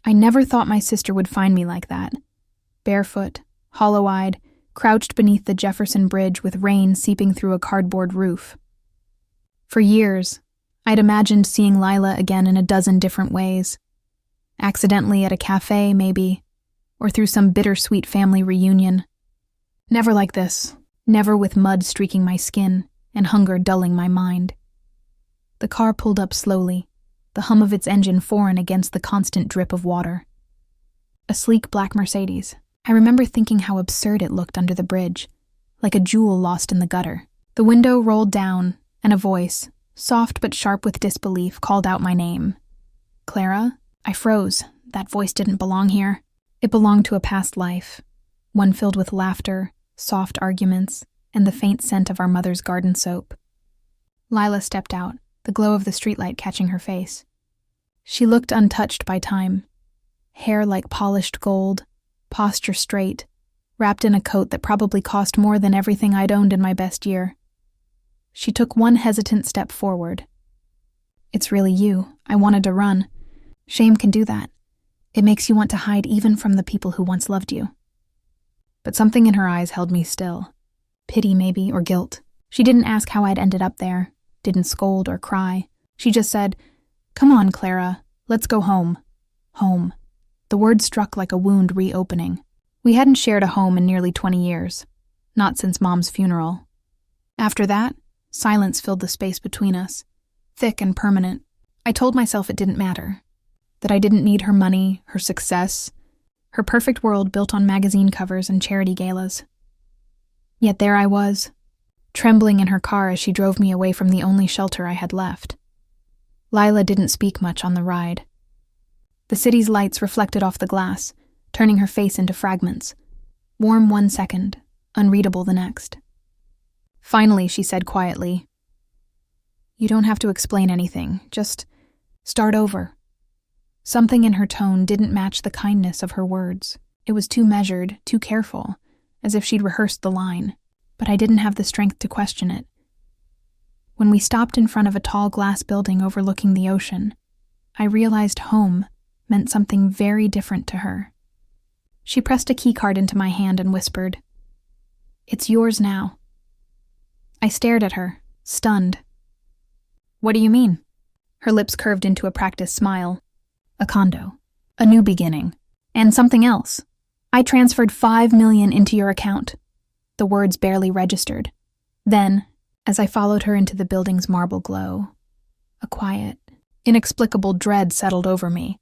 I never thought my sister would find me like that. Barefoot, hollow-eyed, crouched beneath the Jefferson Bridge with rain seeping through a cardboard roof. For years, I'd imagined seeing Lila again in a dozen different ways. Accidentally at a cafe, maybe, or through some bittersweet family reunion. Never like this, never with mud streaking my skin and hunger dulling my mind. The car pulled up slowly, the hum of its engine foreign against the constant drip of water. A sleek black Mercedes. I remember thinking how absurd it looked under the bridge, like a jewel lost in the gutter. The window rolled down, and a voice, soft but sharp with disbelief, called out my name. Clara? I froze. That voice didn't belong here. It belonged to a past life, one filled with laughter, soft arguments, and the faint scent of our mother's garden soap. Lila stepped out, the glow of the streetlight catching her face. She looked untouched by time. Hair like polished gold, posture straight, wrapped in a coat that probably cost more than everything I'd owned in my best year. She took one hesitant step forward. It's really you. I wanted to run. Shame can do that. It makes you want to hide even from the people who once loved you. But something in her eyes held me still. Pity maybe, or guilt. She didn't ask how I'd ended up there, didn't scold or cry. She just said, "Come on, Clara, let's go home." Home. The word struck like a wound reopening. We hadn't shared a home in nearly 20 years. Not since Mom's funeral. After that, silence filled the space between us, thick and permanent. I told myself it didn't matter. That I didn't need her money, her success, her perfect world built on magazine covers and charity galas. Yet there I was, trembling in her car as she drove me away from the only shelter I had left. Lila didn't speak much on the ride. The city's lights reflected off the glass, turning her face into fragments. Warm one second, unreadable the next. Finally, she said quietly, "You don't have to explain anything, just start over." Something in her tone didn't match the kindness of her words. It was too measured, too careful, as if she'd rehearsed the line, but I didn't have the strength to question it. When we stopped in front of a tall glass building overlooking the ocean, I realized home meant something very different to her. She pressed a keycard into my hand and whispered, "It's yours now." I stared at her, stunned. "What do you mean?" Her lips curved into a practiced smile. "A condo. A new beginning. And something else. I transferred $5 million into your account." The words barely registered. Then, as I followed her into the building's marble glow, a quiet, inexplicable dread settled over me,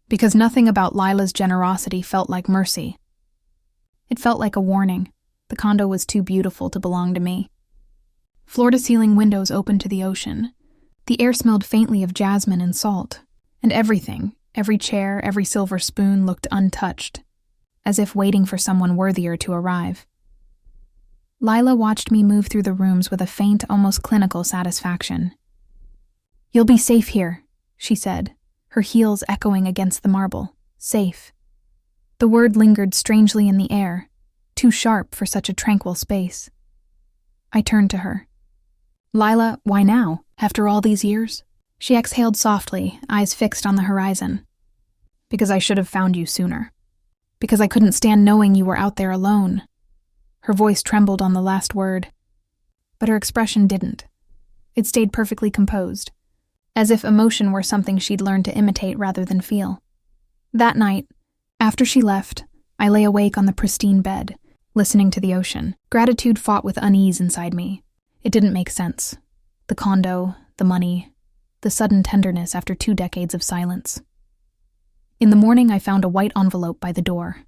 because nothing about Lila's generosity felt like mercy. It felt like a warning. The condo was too beautiful to belong to me. Floor-to-ceiling windows opened to the ocean. The air smelled faintly of jasmine and salt, and everything, every chair, every silver spoon looked untouched, as if waiting for someone worthier to arrive. Lila watched me move through the rooms with a faint, almost clinical satisfaction. "You'll be safe here," she said, her heels echoing against the marble. Safe. The word lingered strangely in the air, too sharp for such a tranquil space. I turned to her. "Lila, why now, after all these years?" She exhaled softly, eyes fixed on the horizon. "Because I should have found you sooner. Because I couldn't stand knowing you were out there alone." Her voice trembled on the last word. But her expression didn't. It stayed perfectly composed, as if emotion were something she'd learned to imitate rather than feel. That night, after she left, I lay awake on the pristine bed, listening to the ocean. Gratitude fought with unease inside me. It didn't make sense. The condo, the money, the sudden tenderness after 2 decades of silence. In the morning, I found a white envelope by the door.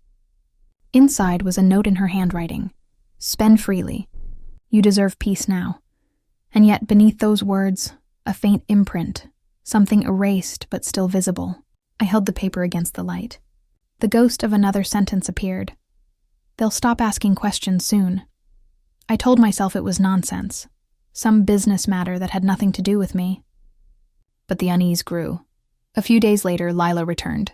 Inside was a note in her handwriting. "Spend freely. You deserve peace now." And yet, beneath those words, a faint imprint, something erased but still visible. I held the paper against the light. The ghost of another sentence appeared. "They'll stop asking questions soon." I told myself it was nonsense, some business matter that had nothing to do with me. But the unease grew. A few days later, Lila returned.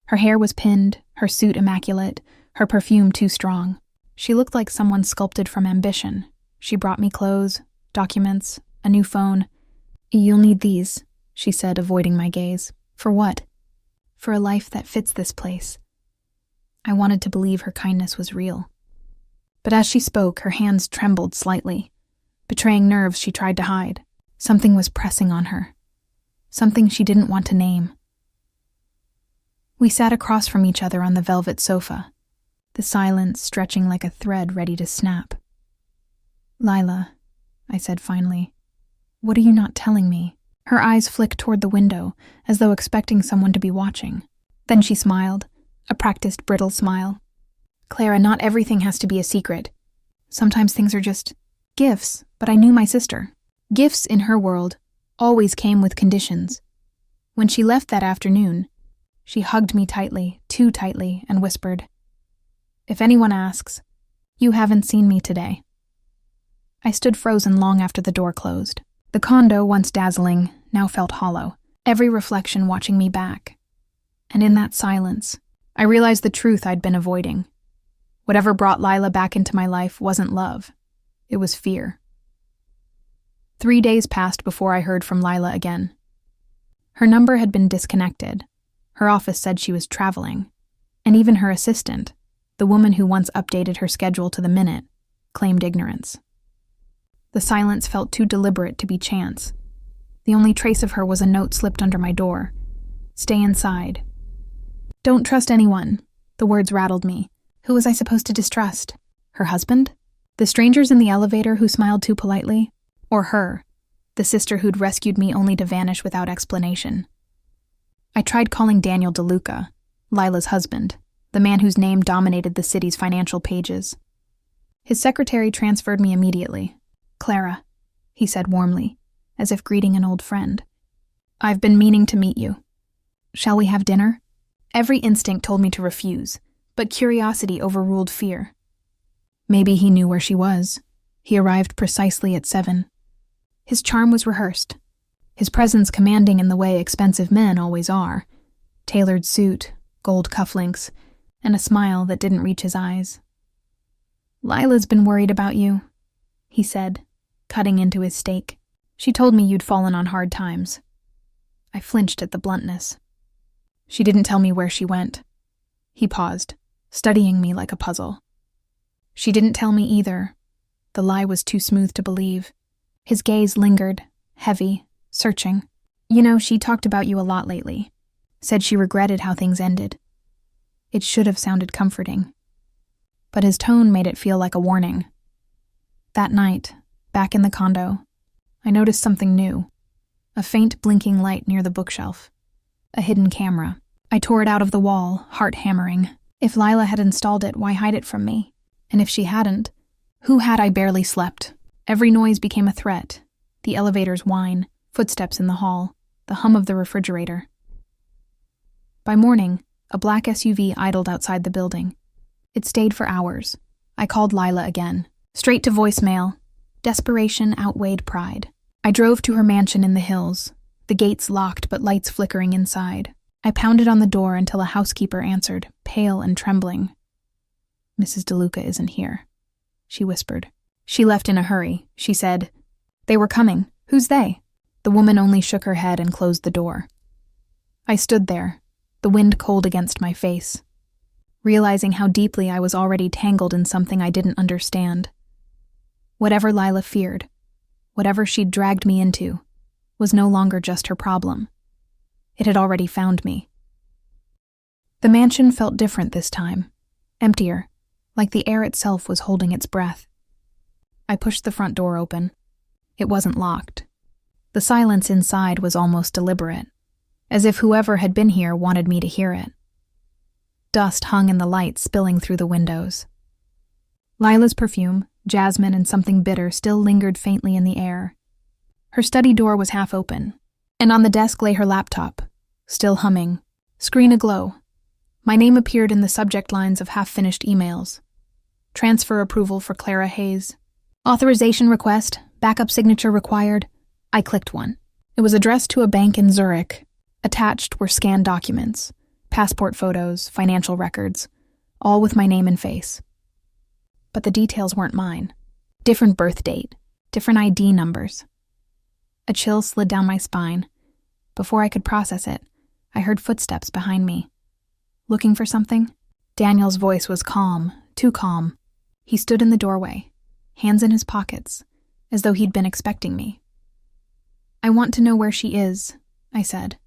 Her hair was pinned, her suit immaculate, her perfume too strong. She looked like someone sculpted from ambition. She brought me clothes, documents, a new phone. "You'll need these," she said, avoiding my gaze. "For what?" for a life that fits this place. I wanted to believe her kindness was real. But as she spoke, her hands trembled slightly, betraying nerves she tried to hide. Something was pressing on her. Something she didn't want to name. We sat across from each other on the velvet sofa, the silence stretching like a thread ready to snap. "Lila," I said finally, "what are you not telling me?" Her eyes flicked toward the window, as though expecting someone to be watching. Then she smiled, a practiced brittle smile. "Clara, not everything has to be a secret. Sometimes things are just gifts, but I knew my sister. Gifts in her world always came with conditions. When she left that afternoon, she hugged me tightly, too tightly, and whispered, 'If anyone asks, you haven't seen me today.'" I stood frozen long after the door closed. The condo, once dazzling, now felt hollow, every reflection watching me back. And in that silence, I realized the truth I'd been avoiding. Whatever brought Lila back into my life wasn't love. It was fear. 3 days passed before I heard from Lila again. Her number had been disconnected. Her office said she was traveling. And even her assistant, the woman who once updated her schedule to the minute, claimed ignorance. The silence felt too deliberate to be chance. The only trace of her was a note slipped under my door. "Stay inside." "Don't trust anyone," the words rattled me. Who was I supposed to distrust? Her husband? The strangers in the elevator who smiled too politely? Or her, the sister who'd rescued me only to vanish without explanation? I tried calling Daniel DeLuca, Lila's husband, the man whose name dominated the city's financial pages. His secretary transferred me immediately. "Clara," he said warmly, as if greeting an old friend. "I've been meaning to meet you. Shall we have dinner?" Every instinct told me to refuse, but curiosity overruled fear. Maybe he knew where she was. He arrived precisely at 7. His charm was rehearsed, his presence commanding in the way expensive men always are. Tailored suit, gold cufflinks, and a smile that didn't reach his eyes. "Lila's been worried about you," he said, cutting into his steak. "She told me you'd fallen on hard times." I flinched at the bluntness. "She didn't tell me where she went." He paused, studying me like a puzzle. "She didn't tell me either." The lie was too smooth to believe. His gaze lingered, heavy, searching. "You know, she talked about you a lot lately. Said she regretted how things ended." It should have sounded comforting. But his tone made it feel like a warning. That night, back in the condo, I noticed something new. A faint blinking light near the bookshelf. A hidden camera. I tore it out of the wall, heart hammering. If Lila had installed it, why hide it from me? And if she hadn't, who had? I barely slept. Every noise became a threat. The elevator's whine, footsteps in the hall, the hum of the refrigerator. By morning, a black SUV idled outside the building. It stayed for hours. I called Lila again. Straight to voicemail. Desperation outweighed pride. I drove to her mansion in the hills, the gates locked but lights flickering inside. I pounded on the door until a housekeeper answered, pale and trembling. "Mrs. DeLuca isn't here," she whispered. "She left in a hurry," she said. "They were coming. Who's they?" The woman only shook her head and closed the door. I stood there, the wind cold against my face, realizing how deeply I was already tangled in something I didn't understand. Whatever Lila feared, whatever she'd dragged me into, was no longer just her problem. It had already found me. The mansion felt different this time, emptier, like the air itself was holding its breath. I pushed the front door open. It wasn't locked. The silence inside was almost deliberate, as if whoever had been here wanted me to hear it. Dust hung in the light spilling through the windows. Lila's perfume, jasmine and something bitter, still lingered faintly in the air. Her study door was half open, and on the desk lay her laptop, still humming, screen aglow. My name appeared in the subject lines of half-finished emails. Transfer approval for Clara Hayes. Authorization request, backup signature required. I clicked one. It was addressed to a bank in Zurich. Attached were scanned documents, passport photos, financial records, all with my name and face. But the details weren't mine. Different birth date, different ID numbers. A chill slid down my spine. Before I could process it, I heard footsteps behind me. Looking for something? Daniel's voice was calm, too calm. He stood in the doorway, hands in his pockets, as though he'd been expecting me. I want to know where she is, I said.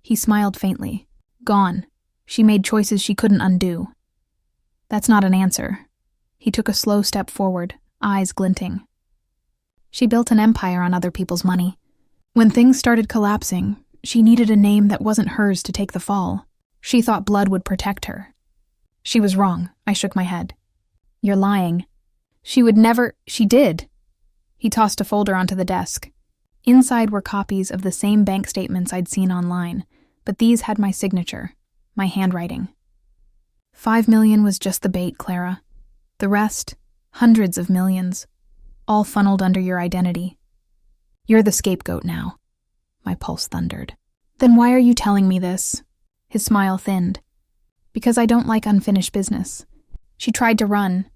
He smiled faintly. Gone. She made choices she couldn't undo. That's not an answer. He took a slow step forward, eyes glinting. She built an empire on other people's money. When things started collapsing, she needed a name that wasn't hers to take the fall. She thought blood would protect her. She was wrong. I shook my head. You're lying. She would never— She did. He tossed a folder onto the desk. Inside were copies of the same bank statements I'd seen online, but these had my signature, my handwriting. 5 million was just the bait, Clara. The rest, hundreds of millions, all funneled under your identity. You're the scapegoat now. My pulse thundered. Then why are you telling me this? His smile thinned. Because I don't like unfinished business. She tried to run.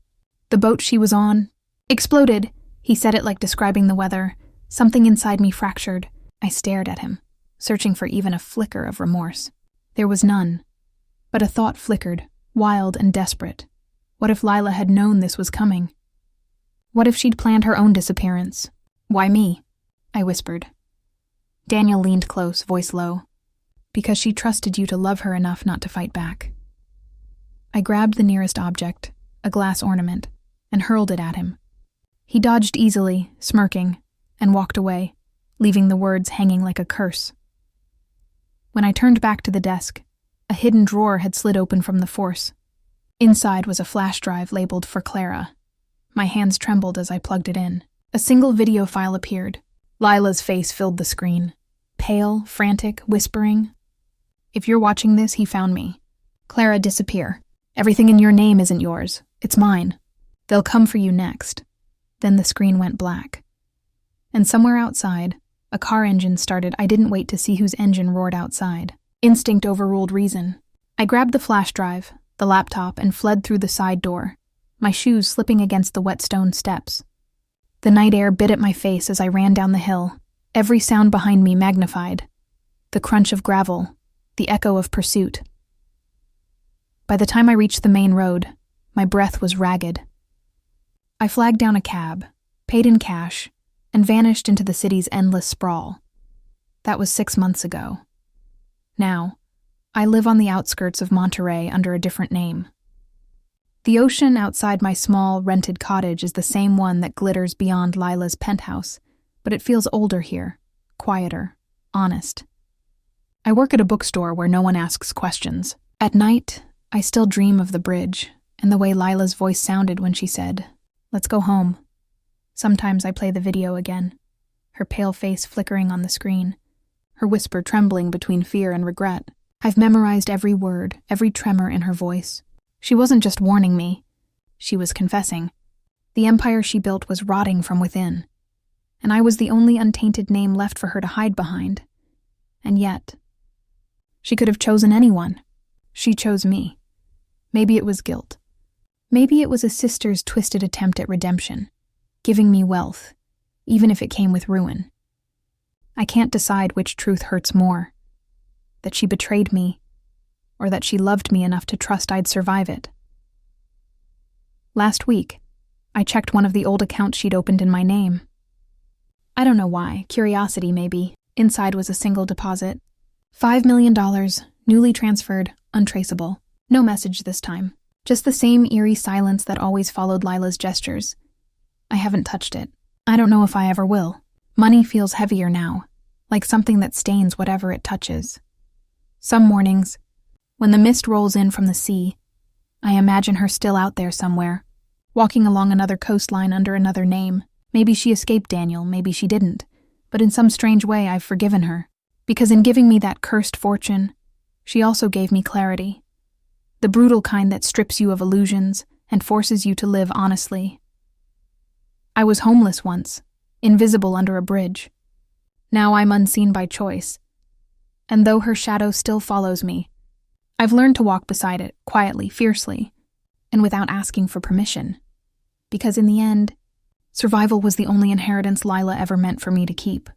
The boat she was on exploded. He said it like describing the weather. Something inside me fractured. I stared at him, searching for even a flicker of remorse. There was none. But a thought flickered, wild and desperate. What if Lila had known this was coming? What if she'd planned her own disappearance? Why me? I whispered. Daniel leaned close, voice low. Because she trusted you to love her enough not to fight back. I grabbed the nearest object, a glass ornament, and hurled it at him. He dodged easily, smirking, and walked away, leaving the words hanging like a curse. When I turned back to the desk, a hidden drawer had slid open from the force. Inside was a flash drive labeled for Clara. My hands trembled as I plugged it in. A single video file appeared. Lila's face filled the screen. Pale, frantic, whispering. If you're watching this, he found me. Clara, disappear. Everything in your name isn't yours. It's mine. They'll come for you next. Then the screen went black. And somewhere outside, a car engine started. I didn't wait to see whose engine roared outside. Instinct overruled reason. I grabbed the flash drive, the laptop, and fled through the side door, my shoes slipping against the wet stone steps. The night air bit at my face as I ran down the hill, every sound behind me magnified. The crunch of gravel, the echo of pursuit. By the time I reached the main road, my breath was ragged. I flagged down a cab, paid in cash, and vanished into the city's endless sprawl. That was 6 months ago. Now, I live on the outskirts of Monterey under a different name. The ocean outside my small, rented cottage is the same one that glitters beyond Lila's penthouse, but it feels older here, quieter, honest. I work at a bookstore where no one asks questions. At night, I still dream of the bridge and the way Lila's voice sounded when she said, "Let's go home." Sometimes I play the video again, her pale face flickering on the screen, her whisper trembling between fear and regret. I've memorized every word, every tremor in her voice. She wasn't just warning me. She was confessing. The empire she built was rotting from within, and I was the only untainted name left for her to hide behind. And yet, she could have chosen anyone. She chose me. Maybe it was guilt. Maybe it was a sister's twisted attempt at redemption, giving me wealth, even if it came with ruin. I can't decide which truth hurts more, that she betrayed me, or that she loved me enough to trust I'd survive it. Last week, I checked one of the old accounts she'd opened in my name. I don't know why, curiosity maybe. Inside was a single deposit. $5 million, newly transferred, untraceable. No message this time. Just the same eerie silence that always followed Lila's gestures. I haven't touched it. I don't know if I ever will. Money feels heavier now, like something that stains whatever it touches. Some mornings, when the mist rolls in from the sea, I imagine her still out there somewhere, walking along another coastline under another name. Maybe she escaped Daniel, maybe she didn't, but in some strange way I've forgiven her, because in giving me that cursed fortune, she also gave me clarity. The brutal kind that strips you of illusions and forces you to live honestly. I was homeless once, invisible under a bridge. Now I'm unseen by choice. And though her shadow still follows me, I've learned to walk beside it, quietly, fiercely, and without asking for permission. Because in the end, survival was the only inheritance Lila ever meant for me to keep.